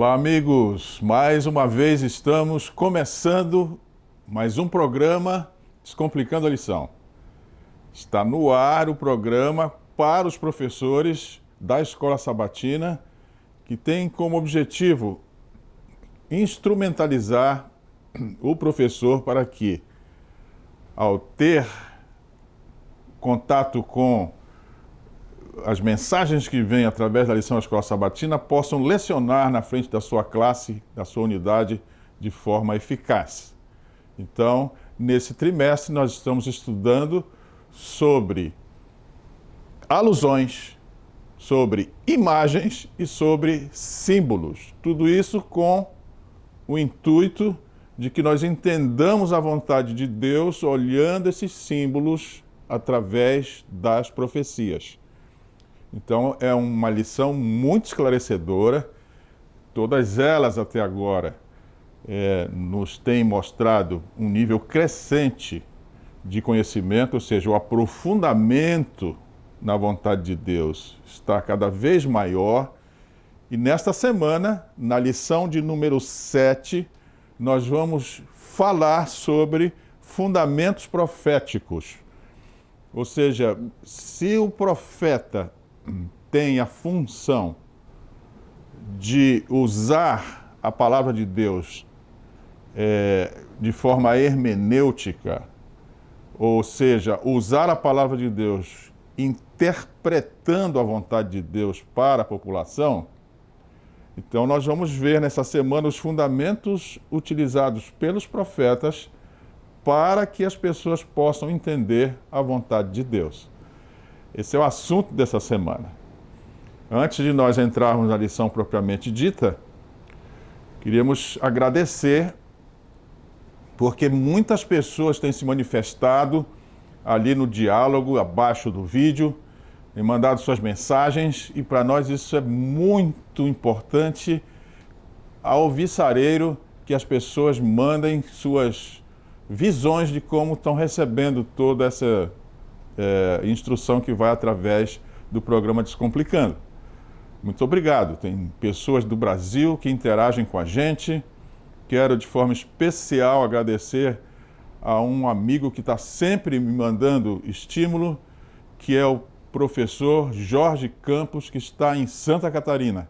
Olá, amigos! Mais uma vez estamos começando mais um programa Descomplicando a Lição. Está no ar o programa para os professores da Escola Sabatina, que tem como objetivo instrumentalizar o professor para que, ao ter contato com as mensagens que vêm através da lição da Escola Sabatina, possam lecionar na frente da sua classe, da sua unidade, de forma eficaz. Então, nesse trimestre, nós estamos estudando sobre alusões, sobre imagens e sobre símbolos. Tudo isso com o intuito de que nós entendamos a vontade de Deus olhando esses símbolos através das profecias. Então, é uma lição muito esclarecedora. Todas elas, até agora, nos têm mostrado um nível crescente de conhecimento, ou seja, o aprofundamento na vontade de Deus está cada vez maior. E nesta semana, na lição de número 7, nós vamos falar sobre fundamentos proféticos. Ou seja, se o profeta tem a função de usar a palavra de Deus de forma hermenêutica, ou seja, usar a palavra de Deus interpretando a vontade de Deus para a população, então nós vamos ver nessa semana os fundamentos utilizados pelos profetas para que as pessoas possam entender a vontade de Deus. Esse é o assunto dessa semana. Antes de nós entrarmos na lição propriamente dita, queríamos agradecer, porque muitas pessoas têm se manifestado ali no diálogo, abaixo do vídeo, têm mandado suas mensagens, e para nós isso é muito importante, ao alvissareiro, que as pessoas mandem suas visões de como estão recebendo toda essa instrução que vai através do programa Descomplicando. Muito obrigado. Tem pessoas do Brasil que interagem com a gente. Quero de forma especial agradecer a um amigo que está sempre me mandando estímulo, que é o professor Jorge Campos, que está em Santa Catarina.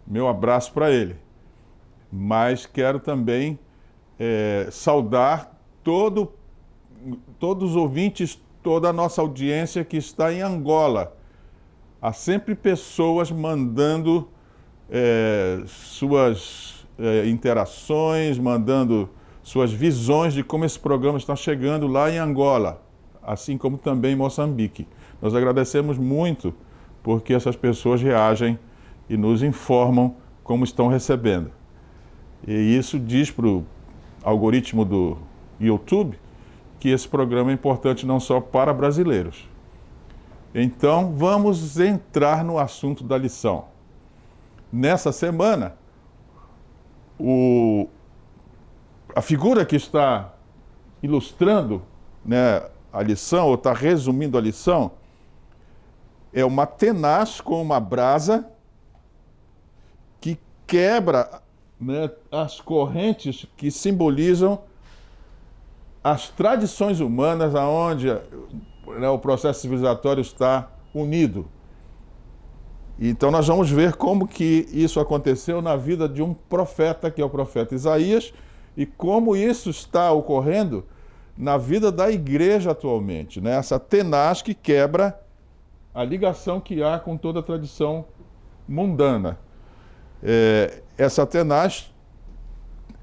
Meu abraço para ele. Mas quero também saudar todos os ouvintes, toda a nossa audiência que está em Angola. Há sempre pessoas mandando suas interações, mandando suas visões de como esse programa está chegando lá em Angola, assim como também em Moçambique. Nós agradecemos muito porque essas pessoas reagem e nos informam como estão recebendo. E isso diz para o algoritmo do YouTube que esse programa é importante não só para brasileiros. Então, vamos entrar no assunto da lição. Nessa semana, a figura que está ilustrando, né, a lição, ou está resumindo a lição, é uma tenaz com uma brasa que quebra, né, as correntes que simbolizam as tradições humanas, aonde o processo civilizatório está unido. Então nós vamos ver como que isso aconteceu na vida de um profeta, que é o profeta Isaías, e como isso está ocorrendo na vida da igreja atualmente, né? Essa tenaz que quebra a ligação que há com toda a tradição mundana. Essa tenaz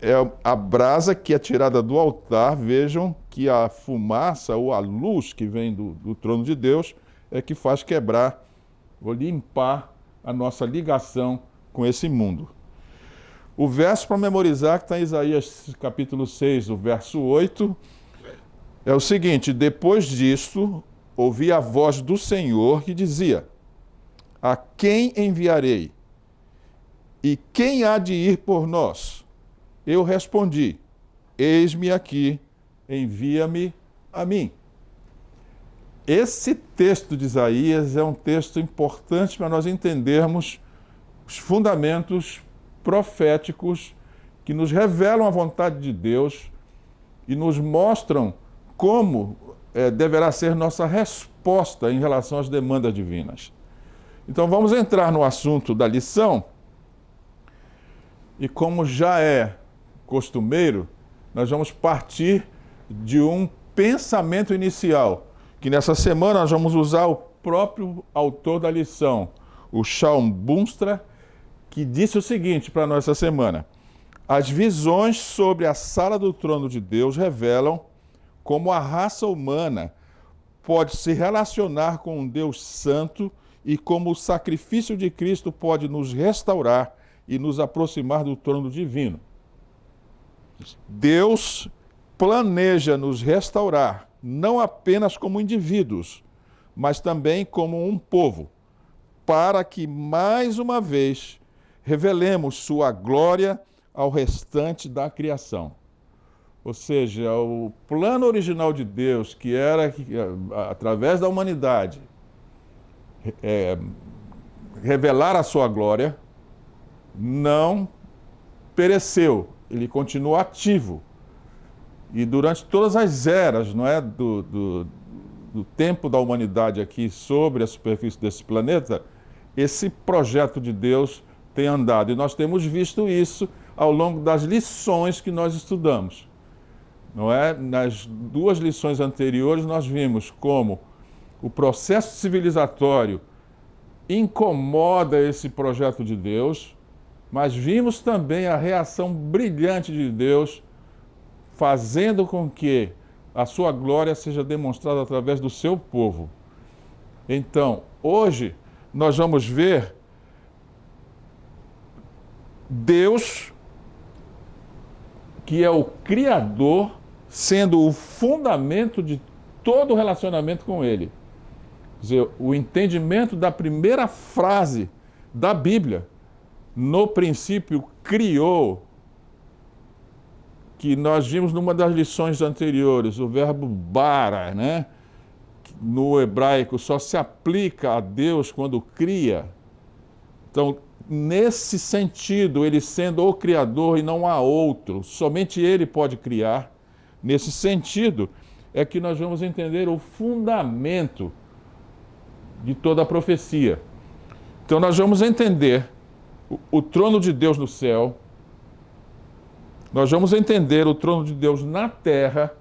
é a brasa que é tirada do altar. Vejam que a fumaça ou a luz que vem do trono de Deus é que faz quebrar ou limpar a nossa ligação com esse mundo. O verso para memorizar, que está em Isaías capítulo 6, o verso 8, é o seguinte: depois disto, ouvi a voz do Senhor que dizia: a quem enviarei? E quem há de ir por nós? Eu respondi: eis-me aqui, envia-me a mim. Esse texto de Isaías é um texto importante para nós entendermos os fundamentos proféticos que nos revelam a vontade de Deus e nos mostram como deverá ser nossa resposta em relação às demandas divinas. Então vamos entrar no assunto da lição e, como já é costumeiro, nós vamos partir de um pensamento inicial, que nessa semana nós vamos usar o próprio autor da lição, o Shawn Bundstra, que disse o seguinte para nós essa semana: as visões sobre a sala do trono de Deus revelam como a raça humana pode se relacionar com um Deus santo e como o sacrifício de Cristo pode nos restaurar e nos aproximar do trono divino. Deus planeja nos restaurar, não apenas como indivíduos, mas também como um povo, para que, mais uma vez, revelemos sua glória ao restante da criação. Ou seja, o plano original de Deus, que era, através da humanidade, revelar a sua glória, não pereceu, ele continua ativo. E durante todas as eras, não é, do tempo da humanidade aqui sobre a superfície desse planeta, esse projeto de Deus tem andado. E nós temos visto isso ao longo das lições que nós estudamos. Não é? Nas duas lições anteriores nós vimos como o processo civilizatório incomoda esse projeto de Deus, mas vimos também a reação brilhante de Deus, fazendo com que a sua glória seja demonstrada através do seu povo. Então, hoje, nós vamos ver Deus, que é o Criador, sendo o fundamento de todo o relacionamento com Ele. Quer dizer, o entendimento da primeira frase da Bíblia, no princípio criou, que nós vimos numa das lições anteriores, o verbo bara, né? No hebraico só se aplica a Deus quando cria. Então, nesse sentido, ele sendo o Criador e não há outro, somente ele pode criar. Nesse sentido, é que nós vamos entender o fundamento de toda a profecia. Então, nós vamos entender o trono de Deus no céu, nós vamos entender o trono de Deus na terra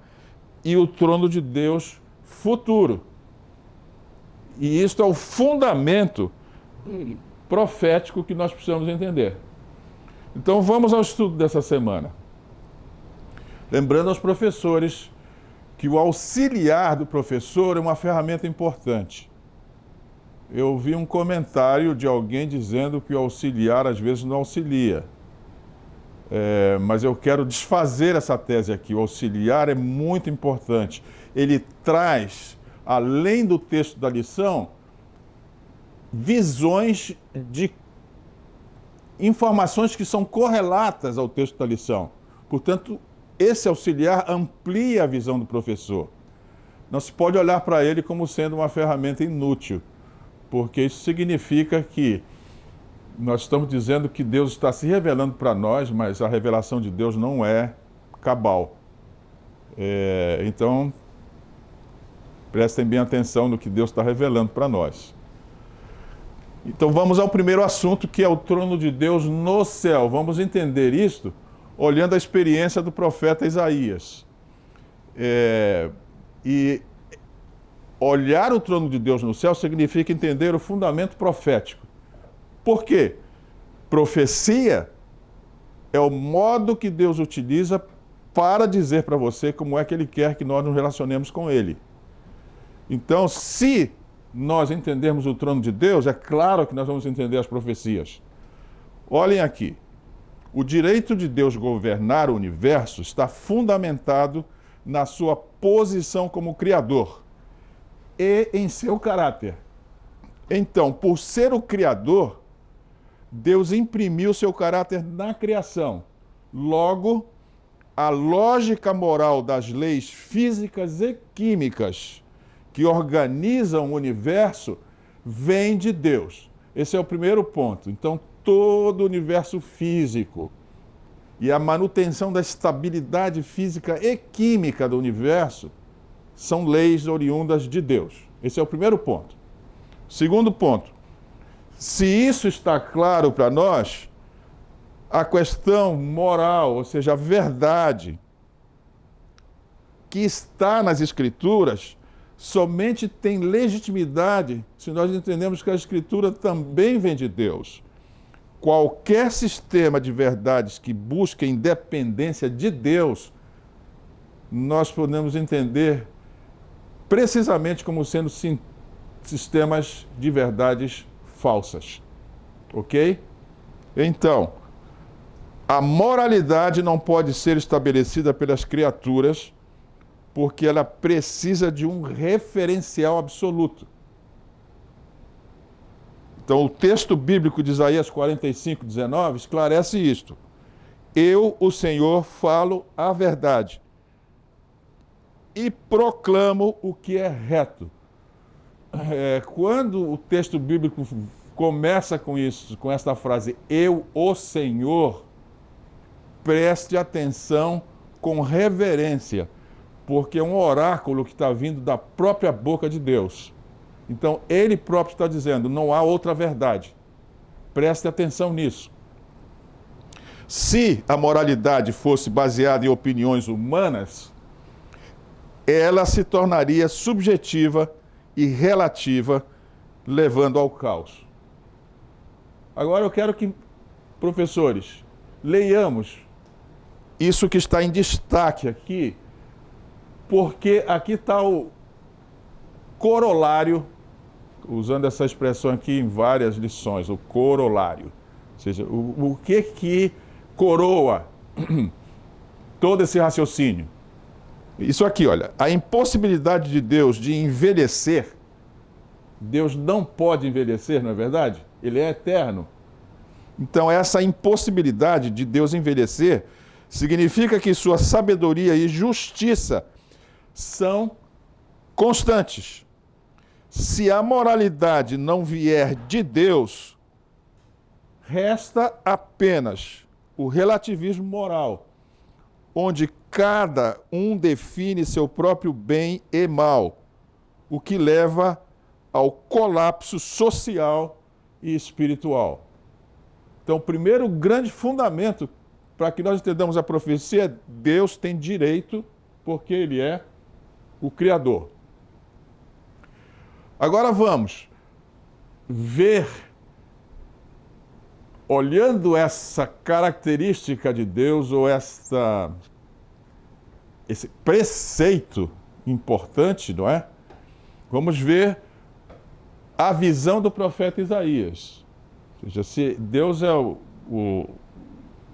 e o trono de Deus futuro. E isto é o fundamento profético que nós precisamos entender. Então vamos ao estudo dessa semana. Lembrando aos professores que o auxiliar do professor é uma ferramenta importante. Eu vi um comentário de alguém dizendo que o auxiliar às vezes não auxilia. Mas eu quero desfazer essa tese aqui. O auxiliar é muito importante. Ele traz, além do texto da lição, visões de informações que são correlatas ao texto da lição. Portanto, esse auxiliar amplia a visão do professor. Não se pode olhar para ele como sendo uma ferramenta inútil, porque isso significa que nós estamos dizendo que Deus está se revelando para nós, mas a revelação de Deus não é cabal. Então, prestem bem atenção no que Deus está revelando para nós. Então vamos ao primeiro assunto, que é o trono de Deus no céu. Vamos entender isto olhando a experiência do profeta Isaías. E olhar o trono de Deus no céu significa entender o fundamento profético. Por quê? Profecia é o modo que Deus utiliza para dizer para você como é que Ele quer que nós nos relacionemos com Ele. Então, se nós entendermos o trono de Deus, é claro que nós vamos entender as profecias. Olhem aqui. O direito de Deus governar o universo está fundamentado na sua posição como Criador e em seu caráter. Então, por ser o Criador, Deus imprimiu seu caráter na criação. Logo, a lógica moral das leis físicas e químicas que organizam o universo vem de Deus. Esse é o primeiro ponto. Então, todo o universo físico e a manutenção da estabilidade física e química do universo são leis oriundas de Deus. Esse é o primeiro ponto. Segundo ponto, se isso está claro para nós, a questão moral, ou seja, a verdade que está nas Escrituras, somente tem legitimidade se nós entendemos que a Escritura também vem de Deus. Qualquer sistema de verdades que busque a independência de Deus, nós podemos entender precisamente como sendo sistemas de verdades falsas. Ok? Então, a moralidade não pode ser estabelecida pelas criaturas porque ela precisa de um referencial absoluto. Então, o texto bíblico de Isaías 45:19 esclarece isto. Eu, o Senhor, falo a verdade e proclamo o que é reto. Quando o texto bíblico começa com isso, com esta frase, eu, o Senhor, preste atenção com reverência, porque é um oráculo que está vindo da própria boca de Deus. Então, ele próprio está dizendo, não há outra verdade. Preste atenção nisso. Se a moralidade fosse baseada em opiniões humanas, ela se tornaria subjetiva e relativa, levando ao caos. Agora eu quero que, professores, leiamos isso que está em destaque aqui, porque aqui está o corolário, usando essa expressão aqui em várias lições, o corolário. Ou seja, o que coroa todo esse raciocínio? Isso aqui, olha, a impossibilidade de Deus de envelhecer. Deus não pode envelhecer, não é verdade? Ele é eterno. Então, essa impossibilidade de Deus envelhecer significa que sua sabedoria e justiça são constantes. Se a moralidade não vier de Deus, resta apenas o relativismo moral, onde cada um define seu próprio bem e mal, o que leva ao colapso social e espiritual. Então, o primeiro grande fundamento para que nós entendamos a profecia é Deus tem direito, porque Ele é o Criador. Agora vamos ver, olhando essa característica de Deus, ou esse preceito importante, não é? Vamos ver a visão do profeta Isaías. Ou seja, se Deus é o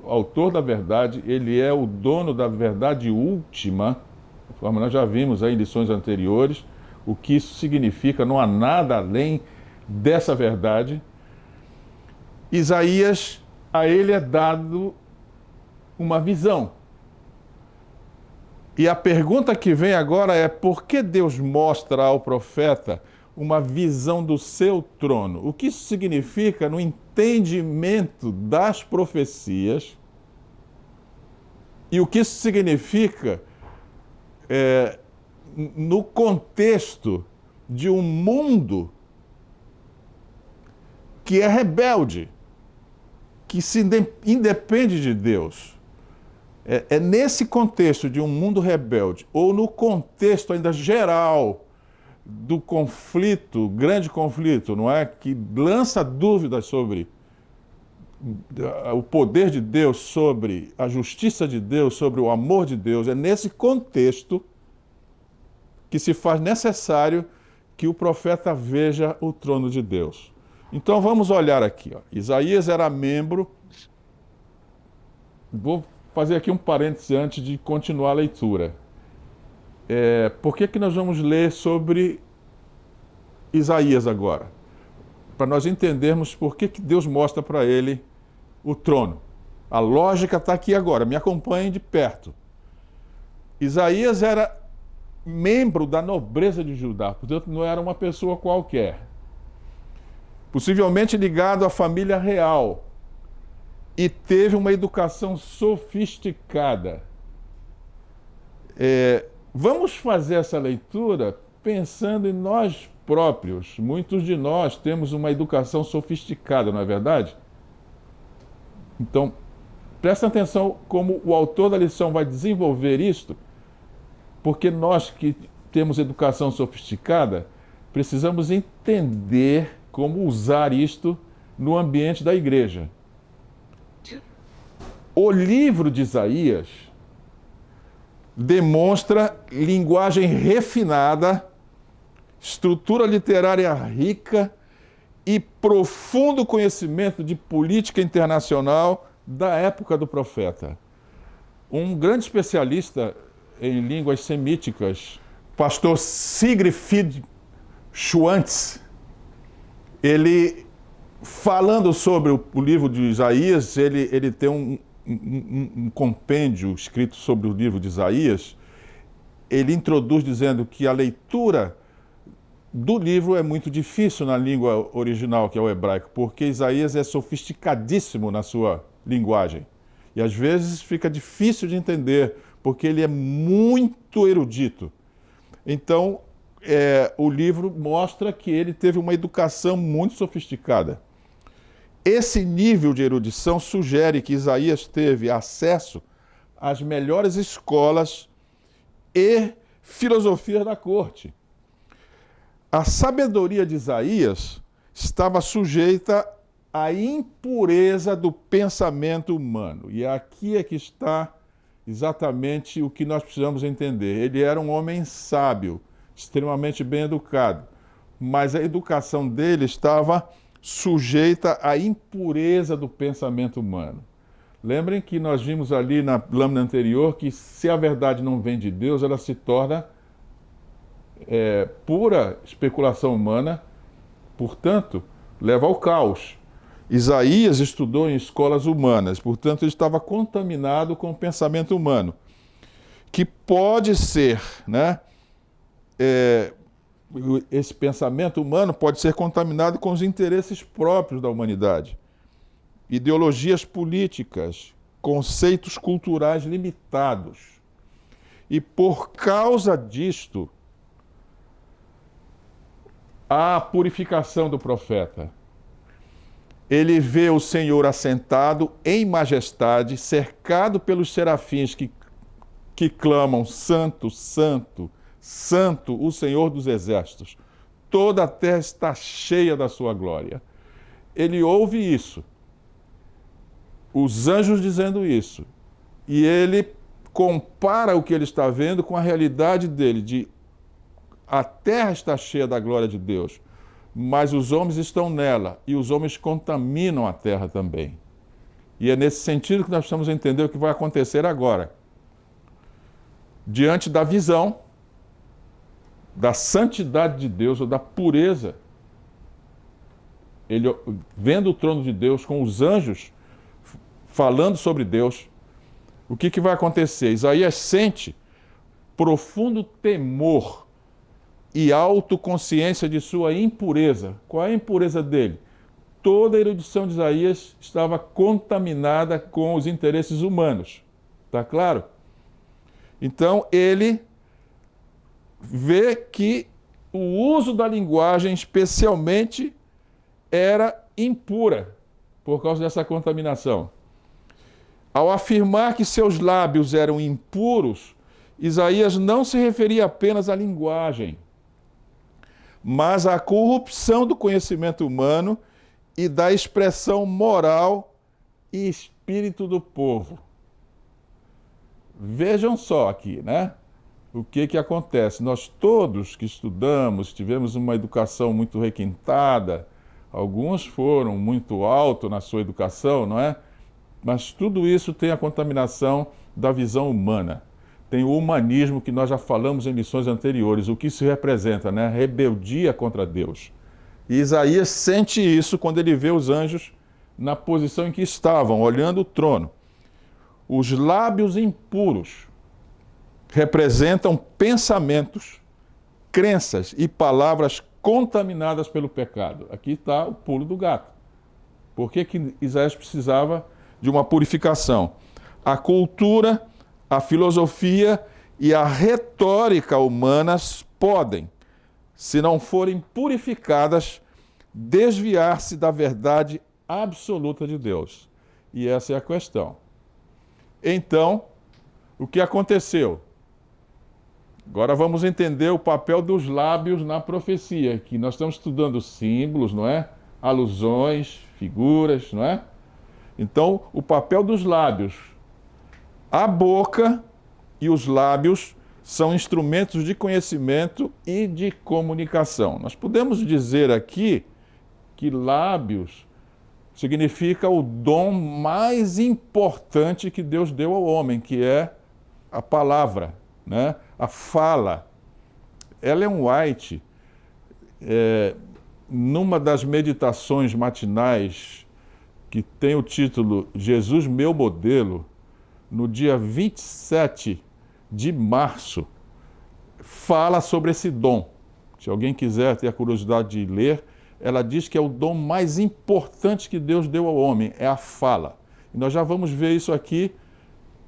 autor da verdade, Ele é o dono da verdade última, conforme nós já vimos aí em lições anteriores, o que isso significa, não há nada além dessa verdade. Isaías, a ele é dado uma visão. E a pergunta que vem agora é: por que Deus mostra ao profeta uma visão do seu trono? O que isso significa no entendimento das profecias? E o que isso significa no contexto de um mundo que é rebelde, que se independe de Deus. É nesse contexto de um mundo rebelde, ou no contexto ainda geral do conflito, grande conflito, não é? Que lança dúvidas sobre o poder de Deus, sobre a justiça de Deus, sobre o amor de Deus. É nesse contexto que se faz necessário que o profeta veja o trono de Deus. Então vamos olhar aqui. Ó. Isaías era membro. Vou fazer aqui um parêntese antes de continuar a leitura. Por que nós vamos ler sobre Isaías agora? Para nós entendermos por que Deus mostra para ele o trono. A lógica está aqui agora, me acompanhem de perto. Isaías era membro da nobreza de Judá, portanto não era uma pessoa qualquer. Possivelmente ligado à família real. e teve uma educação sofisticada. Vamos fazer essa leitura pensando em nós próprios. Muitos de nós temos uma educação sofisticada, não é verdade? Então, presta atenção como o autor da lição vai desenvolver isto, porque nós que temos educação sofisticada, precisamos entender como usar isto no ambiente da igreja. O livro de Isaías demonstra linguagem refinada, estrutura literária rica e profundo conhecimento de política internacional da época do profeta. Um grande especialista em línguas semíticas, pastor Siegfried Schwantz, ele, falando sobre o livro de Isaías, ele tem um compêndio escrito sobre o livro de Isaías. Ele introduz dizendo que a leitura do livro é muito difícil na língua original, que é o hebraico, porque Isaías é sofisticadíssimo na sua linguagem. E às vezes fica difícil de entender, porque ele é muito erudito. Então, o livro mostra que ele teve uma educação muito sofisticada. Esse nível de erudição sugere que Isaías teve acesso às melhores escolas e filosofias da corte. A sabedoria de Isaías estava sujeita à impureza do pensamento humano. E aqui é que está exatamente o que nós precisamos entender. Ele era um homem sábio, extremamente bem educado, mas a educação dele estava sujeita à impureza do pensamento humano. Lembrem que nós vimos ali na lâmina anterior que se a verdade não vem de Deus, ela se torna pura especulação humana, portanto, leva ao caos. Isaías estudou em escolas humanas, portanto, ele estava contaminado com o pensamento humano, que pode ser, esse pensamento humano pode ser contaminado com os interesses próprios da humanidade, ideologias políticas, conceitos culturais limitados. E por causa disto, há a purificação do profeta. Ele vê o Senhor assentado em majestade, cercado pelos serafins que clamam: Santo, Santo, Santo, o Senhor dos Exércitos. Toda a terra está cheia da sua glória. Ele ouve isso, os anjos dizendo isso, e ele compara o que ele está vendo com a realidade dele, a terra está cheia da glória de Deus, mas os homens estão nela, e os homens contaminam a terra também. E é nesse sentido que nós precisamos entender o que vai acontecer agora. Diante da visão da santidade de Deus, ou da pureza, ele vendo o trono de Deus com os anjos falando sobre Deus, o que vai acontecer? Isaías sente profundo temor e autoconsciência de sua impureza. Qual é a impureza dele? Toda a erudição de Isaías estava contaminada com os interesses humanos. Está claro? Então, ele vê que o uso da linguagem, especialmente, era impura por causa dessa contaminação. Ao afirmar que seus lábios eram impuros, Isaías não se referia apenas à linguagem, mas à corrupção do conhecimento humano e da expressão moral e espírito do povo. Vejam só aqui, o que acontece? Nós todos que estudamos, tivemos uma educação muito requintada, alguns foram muito alto na sua educação, não é? Mas tudo isso tem a contaminação da visão humana. Tem o humanismo que nós já falamos em lições anteriores. O que isso representa, Rebeldia contra Deus. E Isaías sente isso quando ele vê os anjos na posição em que estavam, olhando o trono. Os lábios impuros representam pensamentos, crenças e palavras contaminadas pelo pecado. Aqui está o pulo do gato. Por que Isaías precisava de uma purificação. A cultura, a filosofia e a retórica humanas podem, se não forem purificadas, desviar-se da verdade absoluta de Deus. E essa é a questão. Então, o que aconteceu? Agora vamos entender o papel dos lábios na profecia, que nós estamos estudando símbolos, não é? Alusões, figuras, não é? Então, o papel dos lábios. A boca e os lábios são instrumentos de conhecimento e de comunicação. Nós podemos dizer aqui que lábios significa o dom mais importante que Deus deu ao homem, que é a palavra, né? A fala. Ellen White, numa das meditações matinais, que tem o título Jesus, meu modelo, no dia 27 de março, fala sobre esse dom. Se alguém quiser ter a curiosidade de ler, ela diz que é o dom mais importante que Deus deu ao homem, é a fala. E nós já vamos ver isso aqui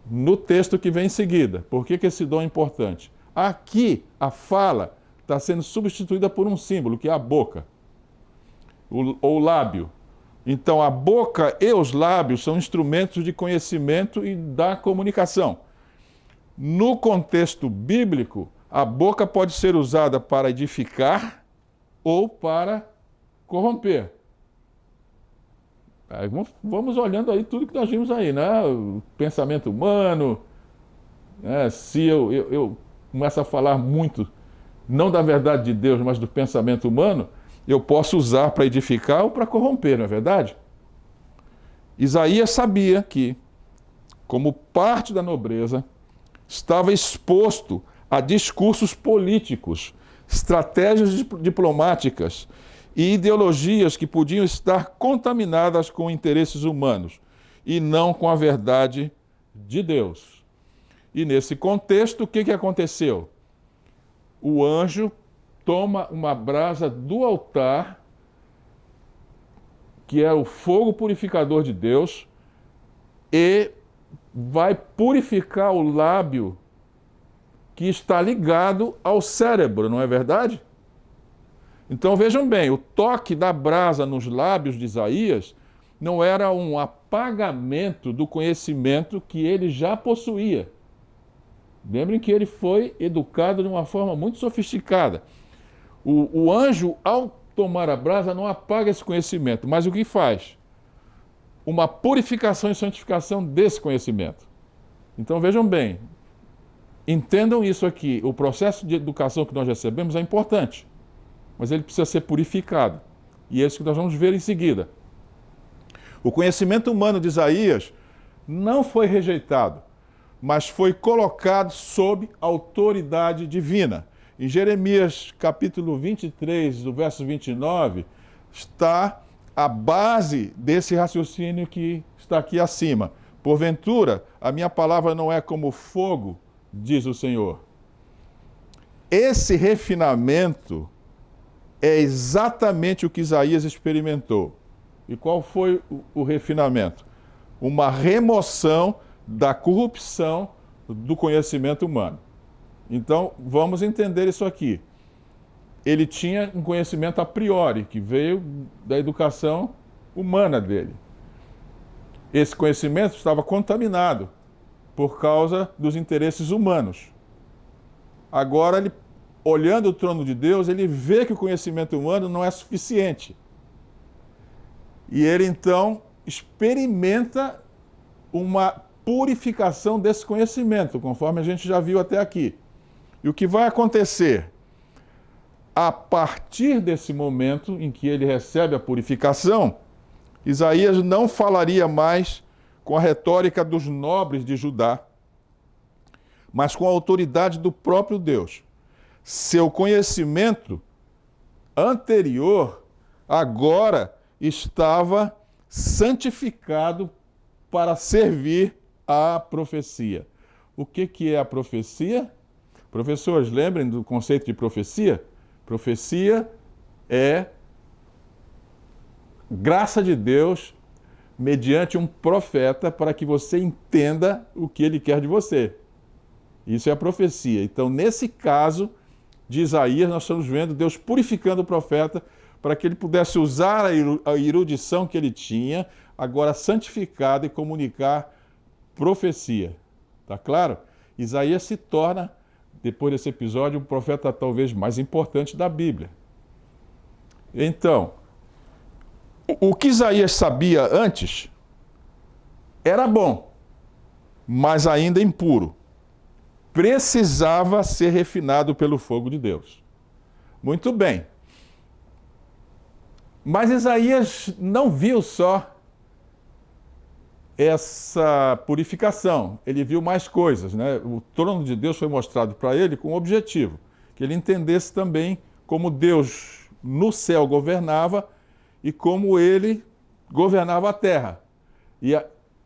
no texto que vem em seguida. Por que esse dom é importante? Aqui, a fala está sendo substituída por um símbolo, que é a boca, ou o lábio. Então, a boca e os lábios são instrumentos de conhecimento e da comunicação. No contexto bíblico, a boca pode ser usada para edificar ou para corromper. Aí vamos olhando aí tudo que nós vimos aí, né? O pensamento humano, né? Se eu começo a falar muito, não da verdade de Deus, mas do pensamento humano, eu posso usar para edificar ou para corromper, não é verdade? Isaías sabia que, como parte da nobreza, estava exposto a discursos políticos, estratégias diplomáticas e ideologias que podiam estar contaminadas com interesses humanos e não com a verdade de Deus. E nesse contexto, o que aconteceu? O anjo toma uma brasa do altar, que é o fogo purificador de Deus, e vai purificar o lábio que está ligado ao cérebro, não é verdade? Então vejam bem, o toque da brasa nos lábios de Isaías não era um apagamento do conhecimento que ele já possuía. Lembrem que ele foi educado de uma forma muito sofisticada. O anjo, ao tomar a brasa, não apaga esse conhecimento, mas o que faz? Uma purificação e santificação desse conhecimento. Então vejam bem, entendam isso aqui, o processo de educação que nós recebemos é importante, mas ele precisa ser purificado. E é isso que nós vamos ver em seguida. O conhecimento humano de Isaías não foi rejeitado, mas foi colocado sob autoridade divina. Em Jeremias capítulo 23, do verso 29, está a base desse raciocínio que está aqui acima. Porventura, a minha palavra não é como fogo, diz o Senhor. Esse refinamento é exatamente o que Isaías experimentou. E qual foi o refinamento? Uma remoção da corrupção do conhecimento humano. Então, vamos entender isso aqui. Ele tinha um conhecimento a priori, que veio da educação humana dele. Esse conhecimento estava contaminado por causa dos interesses humanos. Agora, ele, olhando o trono de Deus, ele vê que o conhecimento humano não é suficiente. E ele, então, experimenta uma purificação desse conhecimento, conforme a gente já viu até aqui. E o que vai acontecer? A partir desse momento em que ele recebe a purificação, Isaías não falaria mais com a retórica dos nobres de Judá, mas com a autoridade do próprio Deus. Seu conhecimento anterior agora estava santificado para servir à profecia. O que é a profecia? Professores, lembrem do conceito de profecia? Profecia é graça de Deus mediante um profeta para que você entenda o que ele quer de você. Isso é a profecia. Então, nesse caso de Isaías, nós estamos vendo Deus purificando o profeta para que ele pudesse usar a erudição que ele tinha, agora santificada, e comunicar profecia. Tá claro? Isaías se torna, depois desse episódio, o profeta talvez mais importante da Bíblia. Então, o que Isaías sabia antes era bom, mas ainda impuro. Precisava ser refinado pelo fogo de Deus. Muito bem. Mas Isaías não viu só essa purificação, ele viu mais coisas, né? O trono de Deus foi mostrado para ele com um objetivo, que ele entendesse também como Deus no céu governava e como ele governava a terra. E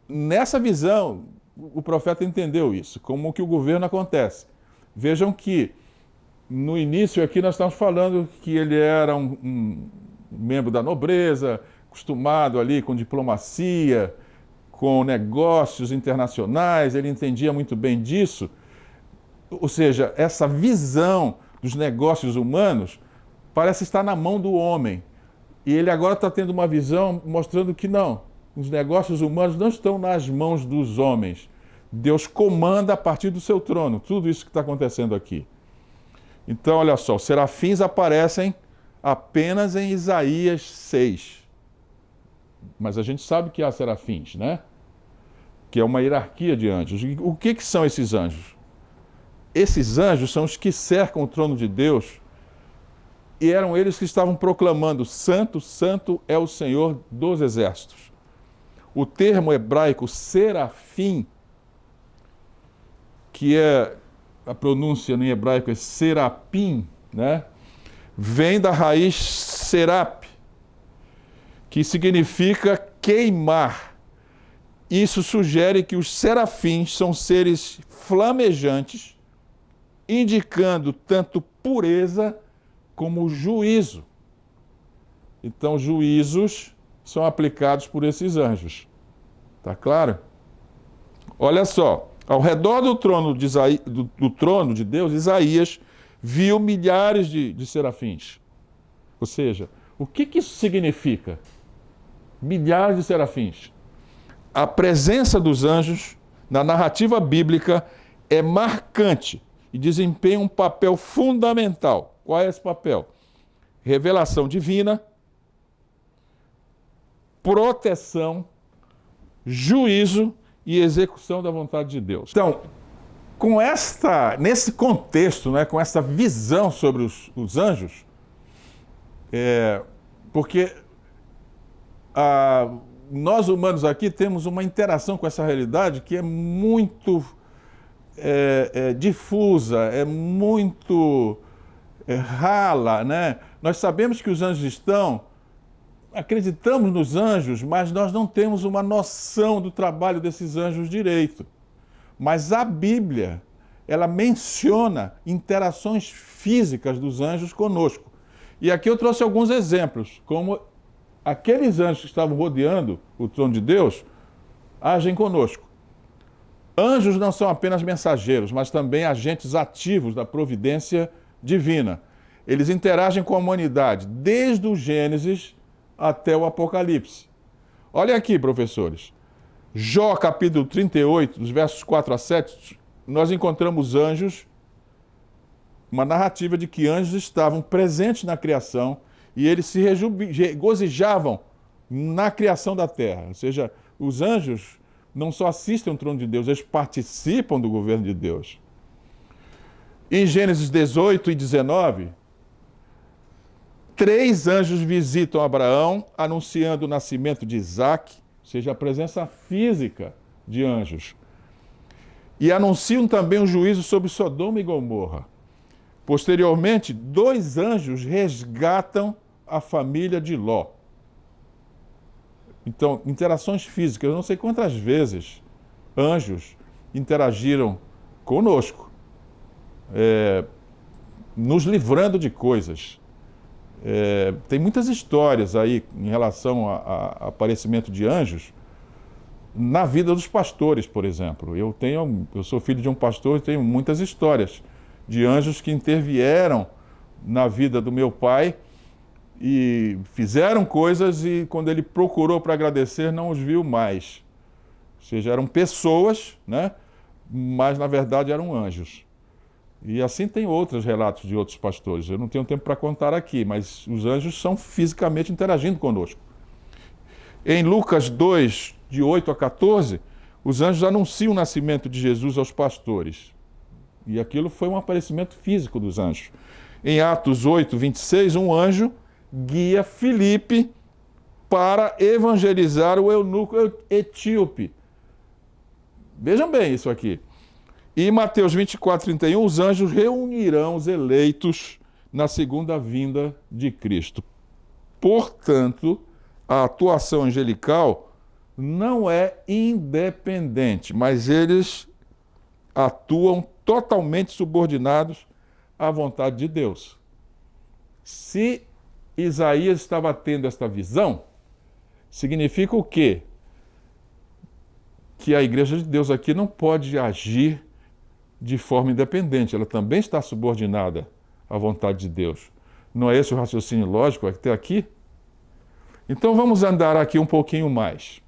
nessa visão, o profeta entendeu isso, como que o governo acontece. Vejam que no início aqui nós estamos falando que ele era um membro da nobreza, acostumado ali com diplomacia, com negócios internacionais, ele entendia muito bem disso. Ou seja, essa visão dos negócios humanos parece estar na mão do homem. E ele agora está tendo uma visão mostrando que não, os negócios humanos não estão nas mãos dos homens. Deus comanda a partir do seu trono, tudo isso que está acontecendo aqui. Então, olha só, os serafins aparecem apenas em Isaías 6. Mas a gente sabe que há serafins, né? Que é uma hierarquia de anjos. O que são esses anjos? Esses anjos são os que cercam o trono de Deus, e eram eles que estavam proclamando: Santo, Santo é o Senhor dos Exércitos. O termo hebraico serafim, que é, a pronúncia em hebraico é serapim, né? Vem da raiz serap, que significa queimar. Isso sugere que os serafins são seres flamejantes, indicando tanto pureza como juízo. Então, juízos são aplicados por esses anjos. Tá claro? Olha só, ao redor do trono de Deus, Isaías viu milhares de serafins. Ou seja, o que isso significa? Milhares de serafins. A presença dos anjos na narrativa bíblica é marcante e desempenha um papel fundamental. Qual é esse papel? Revelação divina, proteção, juízo e execução da vontade de Deus. Então, nesse contexto, né, com essa visão sobre os anjos, porque nós humanos aqui temos uma interação com essa realidade que é muito difusa, é muito rala, né? Nós sabemos que os anjos estão, acreditamos nos anjos, mas nós não temos uma noção do trabalho desses anjos direito. Mas a Bíblia, ela menciona interações físicas dos anjos conosco. E aqui eu trouxe alguns exemplos, como aqueles anjos que estavam rodeando o trono de Deus agem conosco. Anjos não são apenas mensageiros, mas também agentes ativos da providência divina. Eles interagem com a humanidade desde o Gênesis até o Apocalipse. Olha aqui, professores. Jó, capítulo 38, dos versos 4 a 7, nós encontramos anjos, uma narrativa de que anjos estavam presentes na criação e eles se regozijavam na criação da terra. Ou seja, os anjos não só assistem ao trono de Deus, eles participam do governo de Deus. Em Gênesis 18 e 19, 3 anjos visitam Abraão, anunciando o nascimento de Isaque, ou seja, a presença física de anjos. E anunciam também um juízo sobre Sodoma e Gomorra. Posteriormente, 2 anjos resgatam a família de Ló. Então, interações físicas, eu não sei quantas vezes anjos interagiram conosco, nos livrando de coisas. Tem muitas histórias aí em relação ao aparecimento de anjos, na vida dos pastores, por exemplo. Eu sou filho de um pastor e tenho muitas histórias de anjos que intervieram na vida do meu pai e fizeram coisas e quando ele procurou para agradecer, não os viu mais. Ou seja, eram pessoas, né? Mas na verdade eram anjos. E assim tem outros relatos de outros pastores. Eu não tenho tempo para contar aqui, mas os anjos são fisicamente interagindo conosco. Em Lucas 2, de 8 a 14, os anjos anunciam o nascimento de Jesus aos pastores. E aquilo foi um aparecimento físico dos anjos. Em Atos 8, 26, um anjo guia Filipe para evangelizar o eunuco etíope. Vejam bem isso aqui. E em Mateus 24, 31, os anjos reunirão os eleitos na segunda vinda de Cristo. Portanto, a atuação angelical não é independente, mas eles atuam totalmente subordinados à vontade de Deus. Se Isaías estava tendo esta visão, significa o quê? Que a igreja de Deus aqui não pode agir de forma independente, ela também está subordinada à vontade de Deus. Não é esse o raciocínio lógico até aqui? Então vamos andar aqui um pouquinho mais.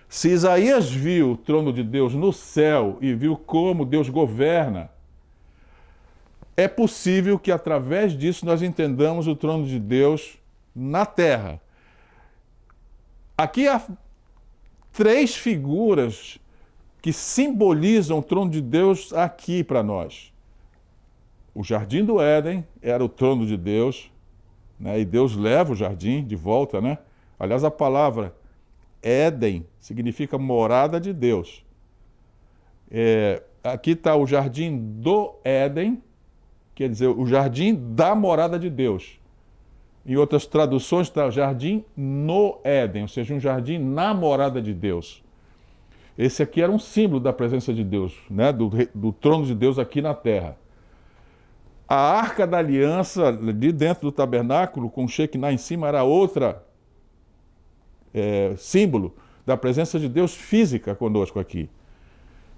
Se Isaías viu o trono de Deus no céu e viu como Deus governa, é possível que através disso nós entendamos o trono de Deus na terra. Aqui há 3 figuras que simbolizam o trono de Deus aqui para nós. O Jardim do Éden era o trono de Deus, né? E Deus leva o jardim de volta, né? Aliás, a palavra Éden significa morada de Deus. Aqui está o Jardim do Éden, quer dizer, o jardim da morada de Deus. Em outras traduções está o jardim no Éden, ou seja, um jardim na morada de Deus. Esse aqui era um símbolo da presença de Deus, né? do trono de Deus aqui na terra. A Arca da Aliança, de dentro do tabernáculo, com o Shekinah em cima, era outra símbolo da presença de Deus física conosco aqui.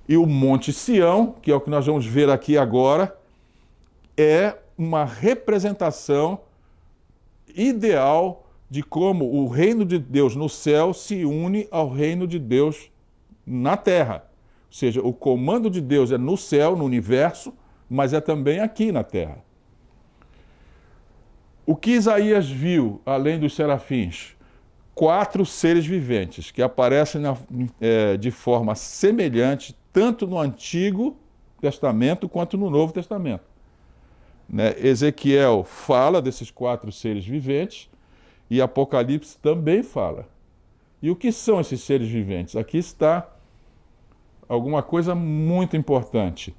E o Monte Sião, que é o que nós vamos ver aqui agora, é uma representação ideal de como o reino de Deus no céu se une ao reino de Deus na terra. Ou seja, o comando de Deus é no céu, no universo, mas é também aqui na terra. O que Isaías viu, além dos serafins? 4 seres viventes que aparecem de forma semelhante tanto no Antigo Testamento quanto no Novo Testamento. Né? Ezequiel fala desses 4 seres viventes e Apocalipse também fala. E o que são esses seres viventes? Aqui está alguma coisa muito importante.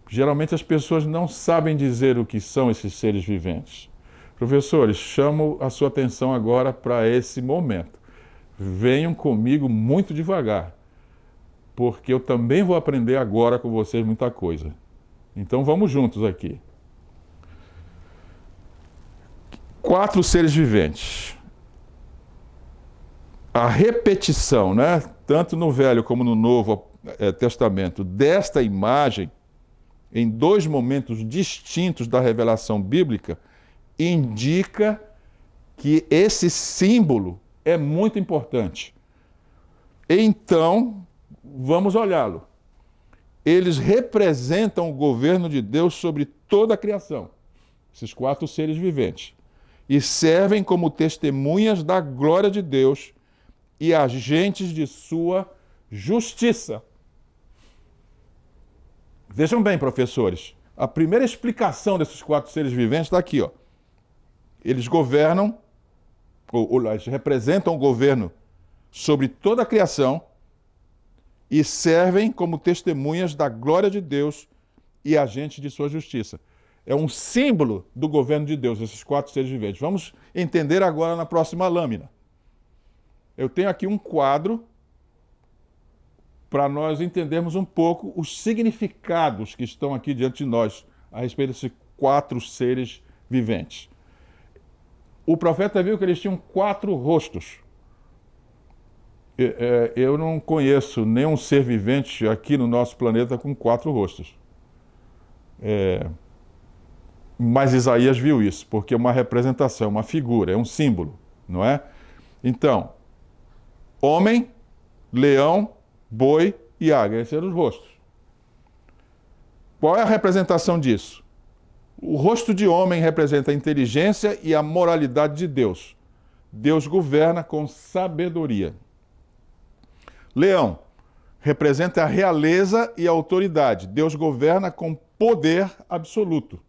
Geralmente as pessoas não sabem dizer o que são esses seres viventes. Professores, chamo a sua atenção agora para esse momento. Venham comigo muito devagar, porque eu também vou aprender agora com vocês muita coisa. Então vamos juntos aqui. 4 seres viventes. A repetição, né, tanto no Velho como no Novo Testamento, desta imagem, em 2 momentos distintos da revelação bíblica, indica que esse símbolo é muito importante. Então, vamos olhá-lo. Eles representam o governo de Deus sobre toda a criação, esses 4 seres viventes, e servem como testemunhas da glória de Deus e agentes de sua justiça. Vejam bem, professores, a primeira explicação desses 4 seres viventes está aqui, ó. Eles governam, eles representam o governo sobre toda a criação e servem como testemunhas da glória de Deus e agentes de sua justiça. É um símbolo do governo de Deus, esses 4 seres viventes. Vamos entender agora na próxima lâmina. Eu tenho aqui um quadro para nós entendermos um pouco os significados que estão aqui diante de nós a respeito desses 4 seres viventes. O profeta viu que eles tinham 4 rostos. Eu não conheço nenhum ser vivente aqui no nosso planeta com 4 rostos. Mas Isaías viu isso, porque é uma representação, uma figura, é um símbolo, não é? Então, homem, leão, boi e águia, esses eram os rostos. Qual é a representação disso? O rosto de homem representa a inteligência e a moralidade de Deus. Deus governa com sabedoria. Leão representa a realeza e a autoridade. Deus governa com poder absoluto.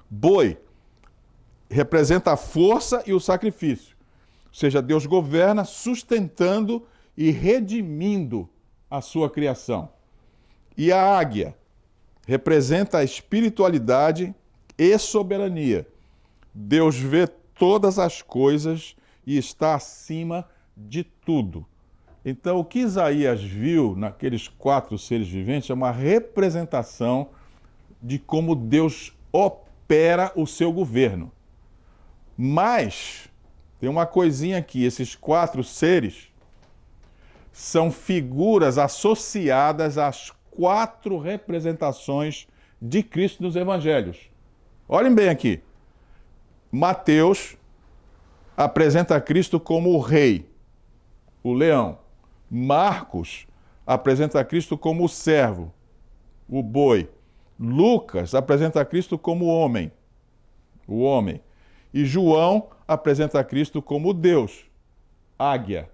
Boi representa a força e o sacrifício. Ou seja, Deus governa sustentando e redimindo a sua criação. E a águia representa a espiritualidade e soberania. Deus vê todas as coisas e está acima de tudo. Então, o que Isaías viu naqueles 4 seres viventes é uma representação de como Deus opera o seu governo. Mas, tem uma coisinha aqui, esses 4 seres são figuras associadas às 4 representações de Cristo nos evangelhos. Olhem bem aqui. Mateus apresenta Cristo como o rei, o leão. Marcos apresenta Cristo como o servo, o boi. Lucas apresenta Cristo como homem, o homem. E João apresenta Cristo como Deus, águia.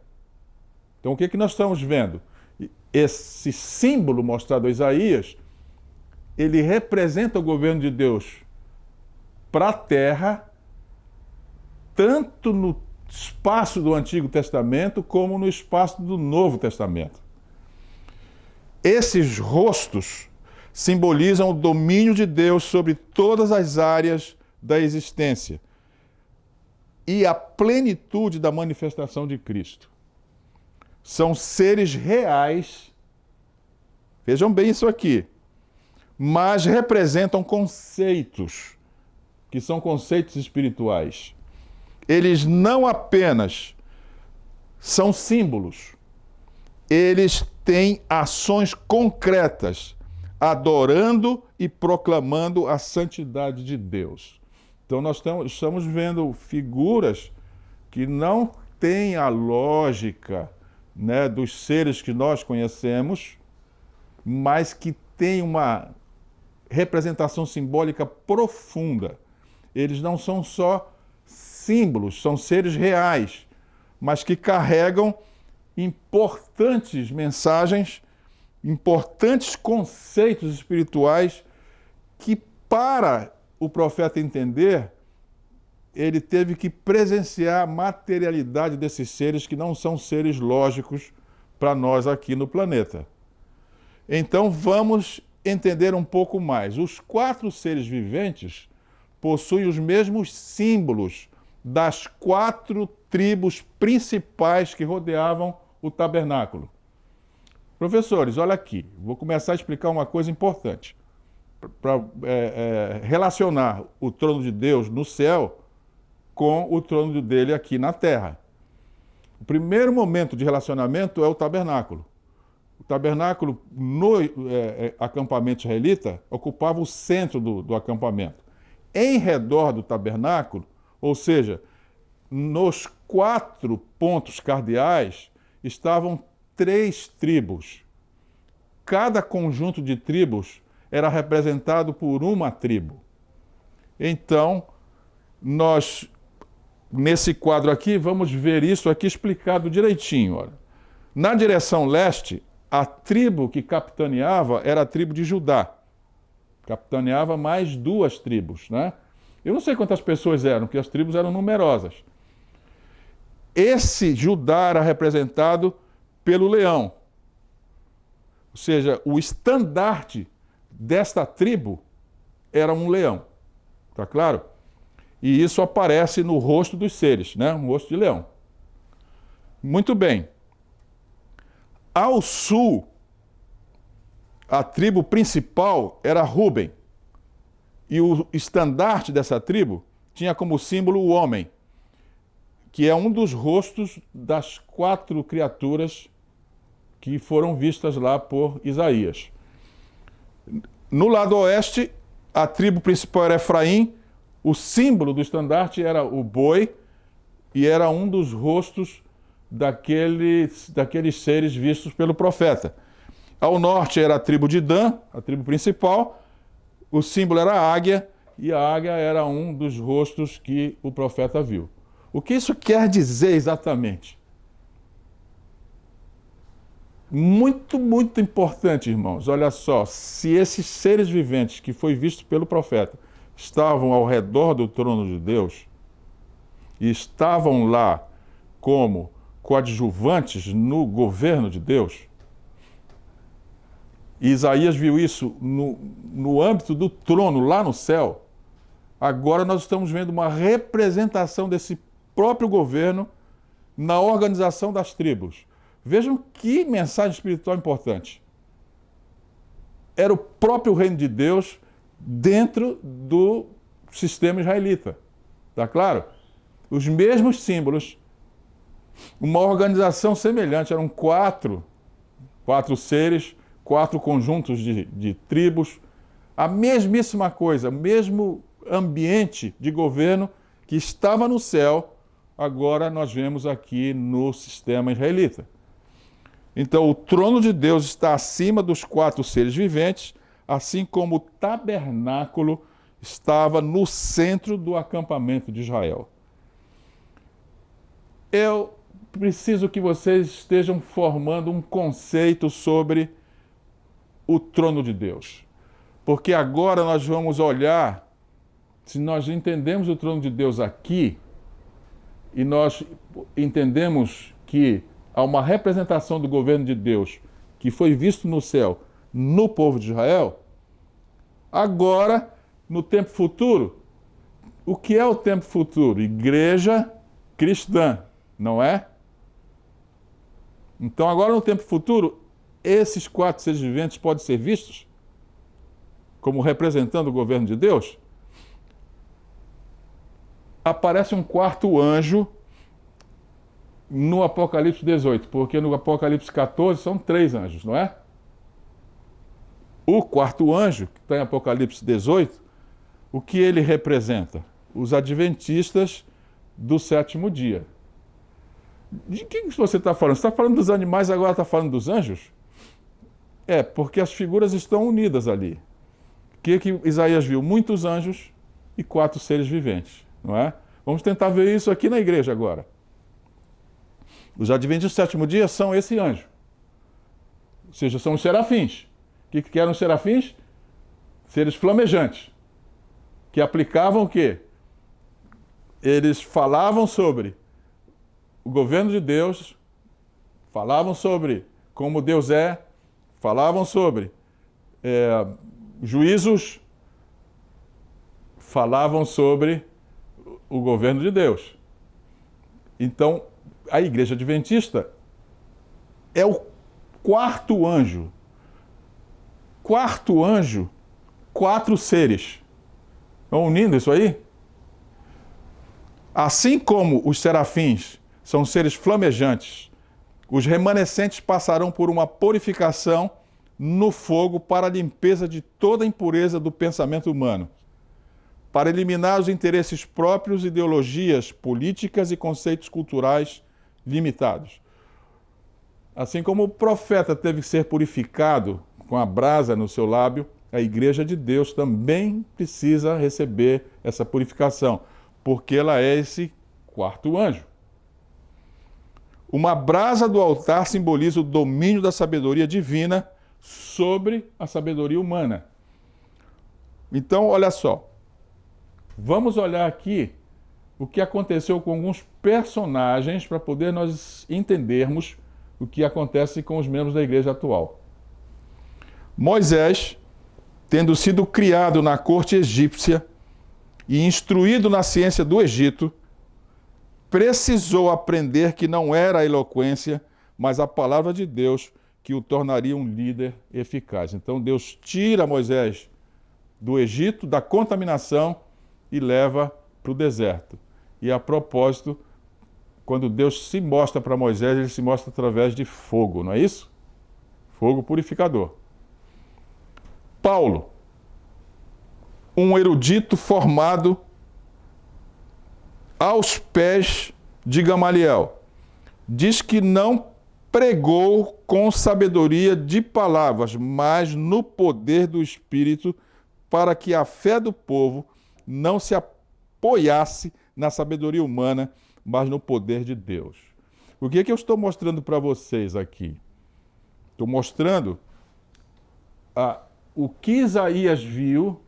Então o que nós estamos vendo? Esse símbolo mostrado a Isaías, ele representa o governo de Deus para a terra, tanto no espaço do Antigo Testamento como no espaço do Novo Testamento. Esses rostos simbolizam o domínio de Deus sobre todas as áreas da existência e a plenitude da manifestação de Cristo. São seres reais, vejam bem isso aqui, mas representam conceitos, que são conceitos espirituais. Eles não apenas são símbolos, eles têm ações concretas, adorando e proclamando a santidade de Deus. Então nós estamos vendo figuras que não têm a lógica, né, dos seres que nós conhecemos, mas que têm uma representação simbólica profunda. Eles não são só símbolos, são seres reais, mas que carregam importantes mensagens, importantes conceitos espirituais que, para o profeta entender, ele teve que presenciar a materialidade desses seres que não são seres lógicos para nós aqui no planeta. Então vamos entender um pouco mais. Os 4 seres viventes possuem os mesmos símbolos das 4 tribos principais que rodeavam o tabernáculo. Professores, olha aqui, vou começar a explicar uma coisa importante. Para relacionar o trono de Deus no céu com o trono dele aqui na terra. O primeiro momento de relacionamento é o tabernáculo. O tabernáculo no acampamento israelita ocupava o centro do acampamento. Em redor do tabernáculo, ou seja, nos 4 pontos cardeais, estavam 3 tribos. Cada conjunto de tribos era representado por uma tribo. Então, nós, nesse quadro aqui, vamos ver isso aqui explicado direitinho. Olha. Na direção leste, a tribo que capitaneava era a tribo de Judá. Capitaneava mais 2 tribos, né? Eu não sei quantas pessoas eram, porque as tribos eram numerosas. Esse Judá era representado pelo leão. Ou seja, o estandarte desta tribo era um leão. Tá claro? E isso aparece no rosto dos seres, né? Um rosto de leão. Muito bem. Ao sul, a tribo principal era Ruben. E o estandarte dessa tribo tinha como símbolo o homem, que é um dos rostos das 4 criaturas que foram vistas lá por Isaías. No lado oeste, a tribo principal era Efraim, o símbolo do estandarte era o boi e era um dos rostos daqueles seres vistos pelo profeta. Ao norte era a tribo de Dan, a tribo principal, o símbolo era a águia, e a águia era um dos rostos que o profeta viu. O que isso quer dizer exatamente? Muito, muito importante, irmãos. Olha só, se esses seres viventes que foi visto pelo profeta estavam ao redor do trono de Deus e estavam lá como coadjuvantes no governo de Deus, e Isaías viu isso no âmbito do trono lá no céu, agora nós estamos vendo uma representação desse próprio governo na organização das tribos. Vejam que mensagem espiritual importante. Era o próprio reino de Deus dentro do sistema israelita. Está claro? Os mesmos símbolos, uma organização semelhante, eram 4 seres, 4 conjuntos de tribos, a mesmíssima coisa, o mesmo ambiente de governo que estava no céu, agora nós vemos aqui no sistema israelita. Então, o trono de Deus está acima dos 4 seres viventes, assim como o tabernáculo estava no centro do acampamento de Israel. Eu preciso que vocês estejam formando um conceito sobre o trono de Deus. Porque agora nós vamos olhar, se nós entendemos o trono de Deus aqui, e nós entendemos que há uma representação do governo de Deus que foi visto no céu, no povo de Israel, agora, no tempo futuro, o que é o tempo futuro? Igreja cristã, não é? Então, agora no tempo futuro, esses 4 seres viventes podem ser vistos como representando o governo de Deus? Aparece um 4º anjo no Apocalipse 18, porque no Apocalipse 14 são 3 anjos, não é? O 4º anjo, que está em Apocalipse 18, o que ele representa? Os adventistas do 7º dia. De quem você está falando? Você está falando dos animais, agora está falando dos anjos? É, porque as figuras estão unidas ali. O que Isaías viu? Muitos anjos e 4 seres viventes, não é? Vamos tentar ver isso aqui na igreja agora. Os adventistas do 7º dia são esse anjo. Ou seja, são os serafins. O que eram os serafins? Seres flamejantes. Que aplicavam o quê? Eles falavam sobre o governo de Deus, falavam sobre como Deus é, falavam sobre juízos, falavam sobre o governo de Deus. Então, a igreja adventista é o 4º anjo. 4º anjo, 4 seres. Estão unindo isso aí? Assim como os serafins são seres flamejantes, os remanescentes passarão por uma purificação no fogo para a limpeza de toda a impureza do pensamento humano, para eliminar os interesses próprios, ideologias políticas e conceitos culturais limitados. Assim como o profeta teve que ser purificado com a brasa no seu lábio, a igreja de Deus também precisa receber essa purificação, porque ela é esse 4º anjo. Uma brasa do altar simboliza o domínio da sabedoria divina sobre a sabedoria humana. Então, olha só. Vamos olhar aqui o que aconteceu com alguns personagens para poder nós entendermos o que acontece com os membros da igreja atual. Moisés, tendo sido criado na corte egípcia e instruído na ciência do Egito, precisou aprender que não era a eloquência, mas a palavra de Deus que o tornaria um líder eficaz. Então Deus tira Moisés do Egito, da contaminação, e leva para o deserto. E a propósito, quando Deus se mostra para Moisés, ele se mostra através de fogo, não é isso? Fogo purificador. Paulo, um erudito formado aos pés de Gamaliel, diz que não pregou com sabedoria de palavras, mas no poder do Espírito, para que a fé do povo não se apoiasse na sabedoria humana, mas no poder de Deus. O que é que eu estou mostrando para vocês aqui? Estou mostrando o que Isaías viu,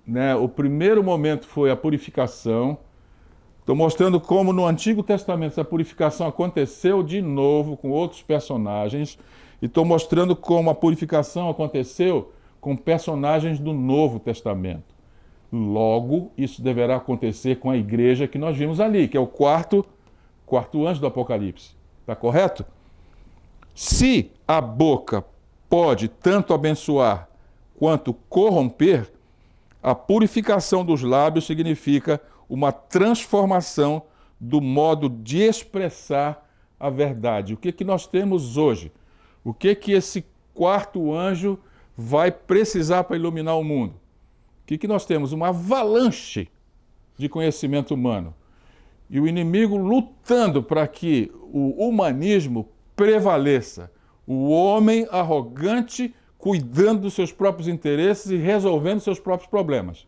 né? O primeiro momento foi a purificação. Estou mostrando como no Antigo Testamento essa purificação aconteceu de novo com outros personagens. E estou mostrando como a purificação aconteceu com personagens do Novo Testamento. Logo, isso deverá acontecer com a igreja que nós vimos ali, que é o quarto anjo do Apocalipse. Está correto? Se a boca pode tanto abençoar quanto corromper, a purificação dos lábios significa uma transformação do modo de expressar a verdade. O que nós temos hoje? O que esse quarto anjo vai precisar para iluminar o mundo? O que nós temos? Uma avalanche de conhecimento humano. E o inimigo lutando para que o humanismo prevaleça. O homem arrogante cuidando dos seus próprios interesses e resolvendo seus próprios problemas.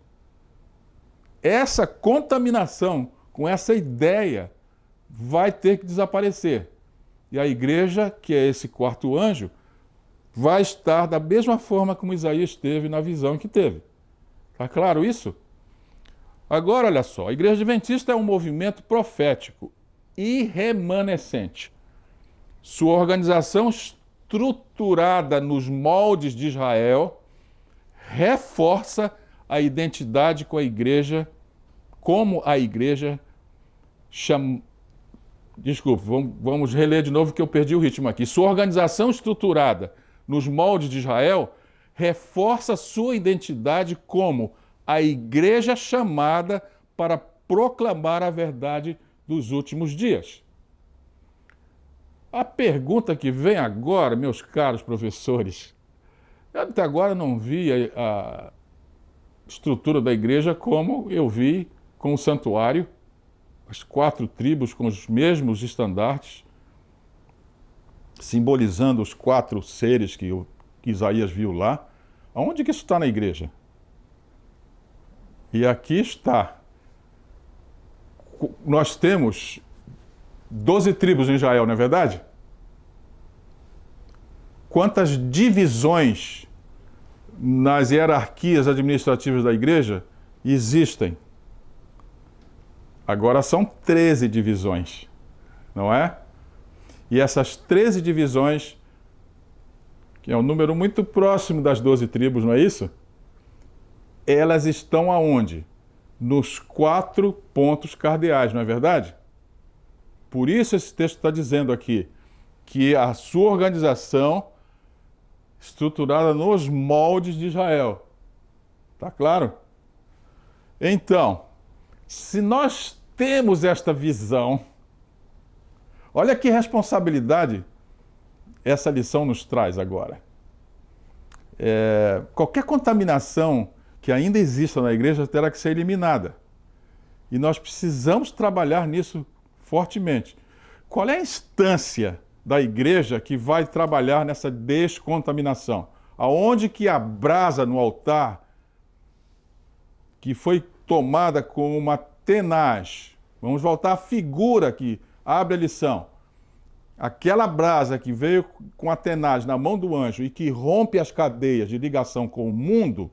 Essa contaminação com essa ideia vai ter que desaparecer. E a igreja, que é esse quarto anjo, vai estar da mesma forma como Isaías teve na visão que teve. Está claro isso? Agora, olha só, a Igreja Adventista é um movimento profético e remanescente. Sua organização estruturada nos moldes de Israel reforça a identidade com a igreja, como a igreja chama... Desculpa, vamos reler de novo que eu perdi o ritmo aqui. Sua organização estruturada nos moldes de Israel reforça sua identidade como a igreja chamada para proclamar a verdade dos últimos dias. A pergunta que vem agora, meus caros professores, eu até agora não vi a estrutura da igreja como eu vi com o santuário, as 4 tribos com os mesmos estandartes, simbolizando os 4 seres que Isaías viu lá. Aonde que isso está na igreja? E aqui está. Nós temos 12 tribos em Israel, não é verdade? Quantas divisões nas hierarquias administrativas da igreja existem? Agora são 13 divisões, não é? E essas 13 divisões, que é um número muito próximo das 12 tribos, não é isso? Elas estão aonde? Nos 4 pontos cardeais, não é verdade? Por isso esse texto está dizendo aqui que a sua organização estruturada nos moldes de Israel. Está claro? Então, se nós temos esta visão, olha que responsabilidade essa lição nos traz agora. Qualquer contaminação que ainda exista na igreja terá que ser eliminada. E nós precisamos trabalhar nisso fortemente. Qual é a instância da igreja que vai trabalhar nessa descontaminação? Aonde que a brasa no altar, que foi tomada com uma tenaz, vamos voltar à figura que abre a lição. Aquela brasa que veio com a tenaz na mão do anjo e que rompe as cadeias de ligação com o mundo,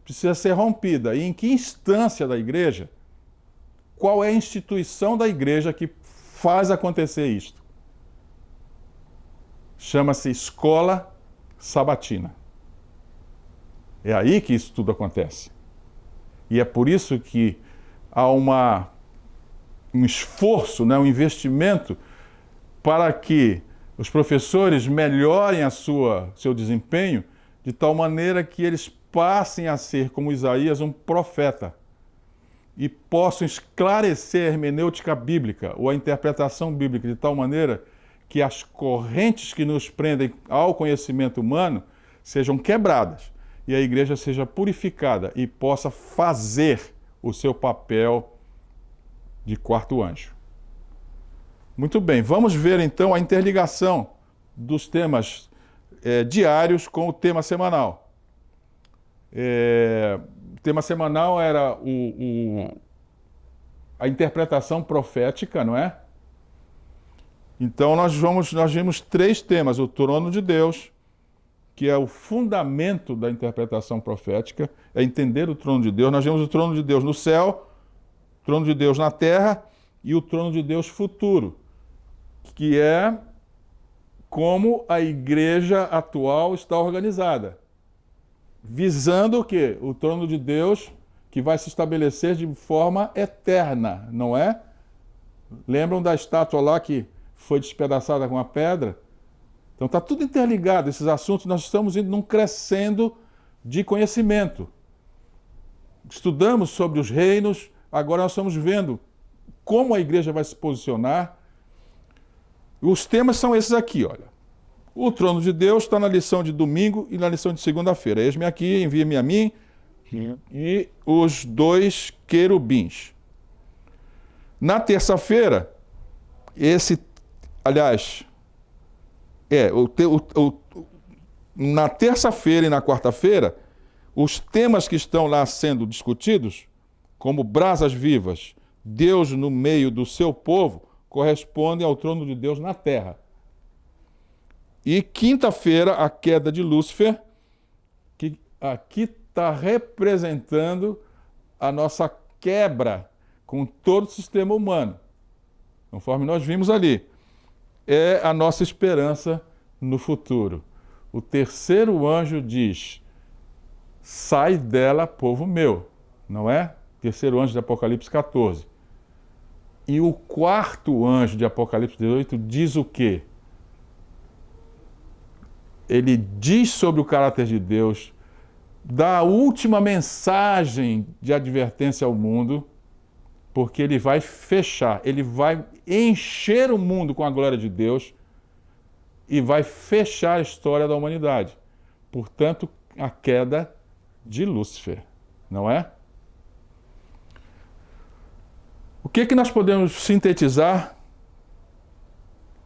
precisa ser rompida. E em que instância da igreja? Qual é a instituição da igreja que faz acontecer isto? Chama-se escola sabatina. É aí que isso tudo acontece. E é por isso que há um esforço, né, um investimento para que os professores melhorem seu desempenho de tal maneira que eles passem a ser, como Isaías, um profeta. e possam esclarecer a hermenêutica bíblica ou a interpretação bíblica de tal maneira que as correntes que nos prendem ao conhecimento humano sejam quebradas e a igreja seja purificada e possa fazer o seu papel de quarto anjo. Muito bem, vamos ver então a interligação dos temas diários com o tema semanal. O tema semanal era a interpretação profética, não é? Então nós vimos 3 temas: o trono de Deus, que é o fundamento da interpretação profética, é entender o trono de Deus. Nós vimos o trono de Deus no céu, o trono de Deus na terra e o trono de Deus futuro, que é como a igreja atual está organizada, visando o quê? O trono de Deus que vai se estabelecer de forma eterna, não é? Lembram da estátua lá que foi despedaçada com a pedra? Então está tudo interligado, esses assuntos. Nós estamos indo num crescendo de conhecimento. Estudamos sobre os reinos, agora nós estamos vendo como a igreja vai se posicionar. Os temas são esses aqui, olha. O trono de Deus está na lição de domingo e na lição de segunda-feira. Eis-me aqui, envia-me a mim, e os 2 querubins. Na terça-feira, na terça-feira e na quarta-feira, os temas que estão lá sendo discutidos, como brasas vivas, Deus no meio do seu povo, correspondem ao trono de Deus na terra. E quinta-feira, a queda de Lúcifer, que aqui está representando a nossa quebra com todo o sistema humano, conforme nós vimos ali. É a nossa esperança no futuro. O terceiro anjo diz: sai dela, povo meu, não é? Terceiro anjo de Apocalipse 14. E o quarto anjo de Apocalipse 18 diz o quê? Ele diz sobre o caráter de Deus, dá a última mensagem de advertência ao mundo, porque ele vai fechar, ele vai encher o mundo com a glória de Deus e vai fechar a história da humanidade. Portanto, a queda de Lúcifer, não é? O que nós podemos sintetizar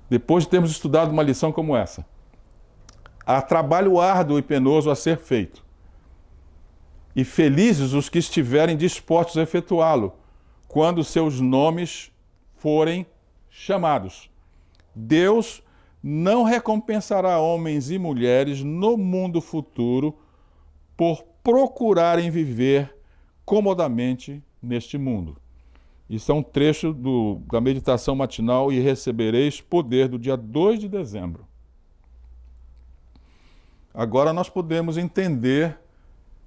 depois de termos estudado uma lição como essa? Há trabalho árduo e penoso a ser feito. E felizes os que estiverem dispostos a efetuá-lo, quando seus nomes forem chamados. Deus não recompensará homens e mulheres no mundo futuro por procurarem viver comodamente neste mundo. Isso é um trecho da meditação matinal E Recebereis Poder, do dia 2 de dezembro. Agora nós podemos entender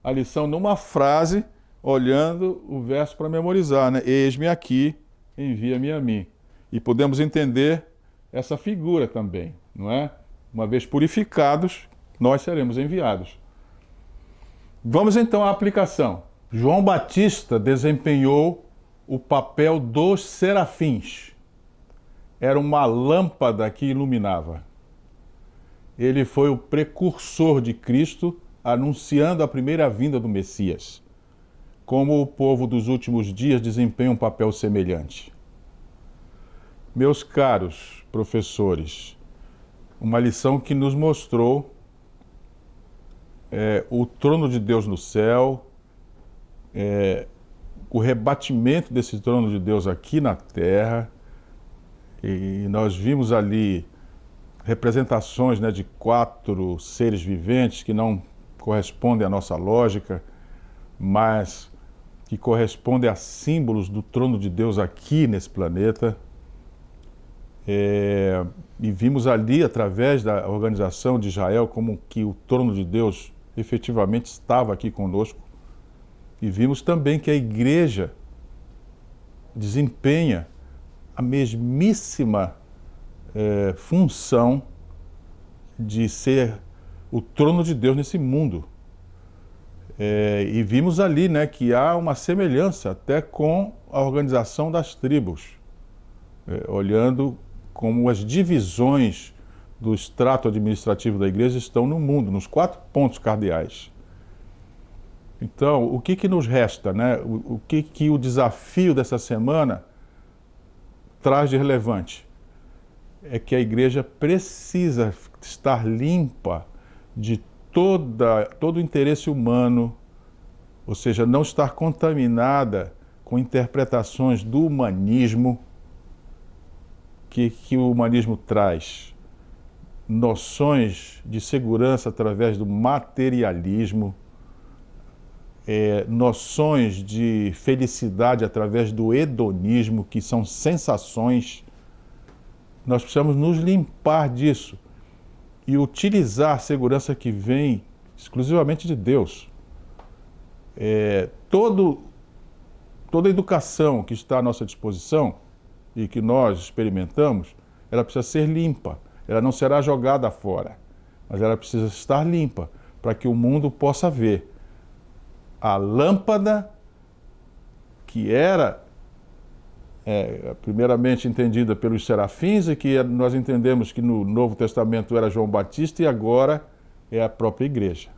a lição numa frase, olhando o verso para memorizar, né? Eis-me aqui, envia-me a mim. E podemos entender essa figura também, não é? Uma vez purificados, nós seremos enviados. Vamos então à aplicação. João Batista desempenhou o papel dos serafins. Era uma lâmpada que iluminava. Ele foi o precursor de Cristo, anunciando a primeira vinda do Messias. Como o povo dos últimos dias desempenha um papel semelhante. Meus caros professores, uma lição que nos mostrou o trono de Deus no céu, o rebatimento desse trono de Deus aqui na terra, e nós vimos ali representações, né, de 4 seres viventes que não correspondem à nossa lógica, mas que correspondem a símbolos do trono de Deus aqui nesse planeta. E vimos ali, através da organização de Israel, como que o trono de Deus efetivamente estava aqui conosco. E vimos também que a igreja desempenha a mesmíssima função de ser o trono de Deus nesse mundo. E vimos ali, né, que há uma semelhança até com a organização das tribos, olhando como as divisões do extrato administrativo da igreja estão no mundo, nos 4 pontos cardeais. Então, o que nos resta, né? O que o desafio dessa semana traz de relevante? É que a igreja precisa estar limpa de todo o interesse humano, ou seja, não estar contaminada com interpretações do humanismo que o humanismo traz. Noções de segurança através do materialismo, noções de felicidade através do hedonismo, que são sensações. Nós precisamos nos limpar disso e utilizar a segurança que vem exclusivamente de Deus. Toda a educação que está à nossa disposição e que nós experimentamos, ela precisa ser limpa. Ela não será jogada fora, mas ela precisa estar limpa para que o mundo possa ver a lâmpada que era primeiramente entendida pelos serafins e que nós entendemos que no Novo Testamento era João Batista e agora é a própria igreja.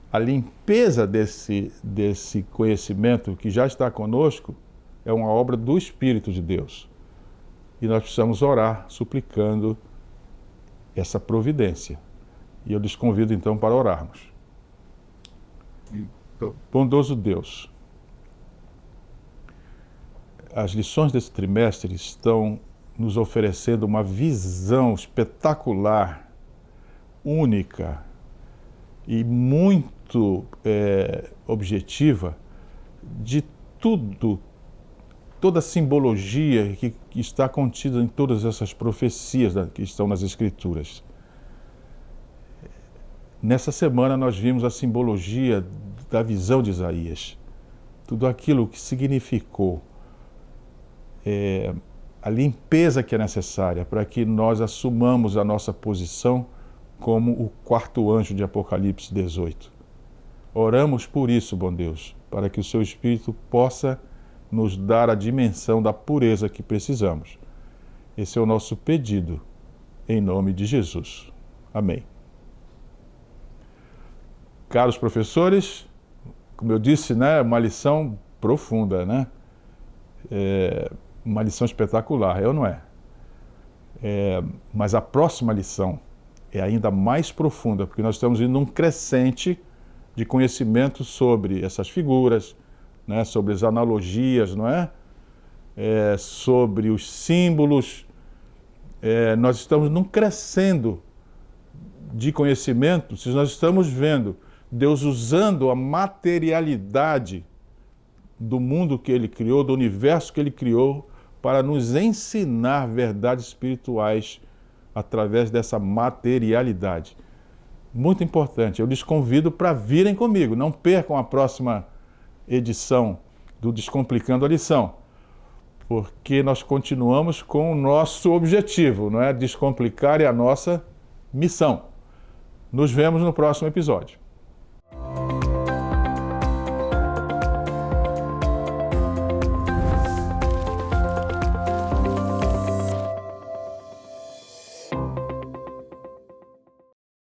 A limpeza desse conhecimento que já está conosco é uma obra do Espírito de Deus. E nós precisamos orar, suplicando essa providência. E eu lhes convido então para orarmos. Bondoso Deus, as lições desse trimestre estão nos oferecendo uma visão espetacular, única e muito objetiva de toda a simbologia que está contida em todas essas profecias que estão nas Escrituras. Nessa semana nós vimos a simbologia da visão de Isaías, tudo aquilo que significou a limpeza que é necessária para que nós assumamos a nossa posição como o 4º anjo de Apocalipse 18. Oramos por isso, bom Deus, para que o seu Espírito possa nos dar a dimensão da pureza que precisamos. Esse é o nosso pedido, em nome de Jesus. Amém. Caros professores, como eu disse, né, uma lição profunda, né? Uma lição espetacular, ou não é? Mas a próxima lição é ainda mais profunda, porque nós estamos indo num crescente de conhecimento sobre essas figuras, né, sobre as analogias, não é? Sobre os símbolos. Nós estamos num crescendo de conhecimento, se nós estamos vendo Deus usando a materialidade do mundo que Ele criou, do universo que Ele criou, para nos ensinar verdades espirituais através dessa materialidade. Muito importante. Eu lhes convido para virem comigo. Não percam a próxima edição do Descomplicando a Lição, porque nós continuamos com o nosso objetivo, não é? Descomplicar é a nossa missão. Nos vemos no próximo episódio.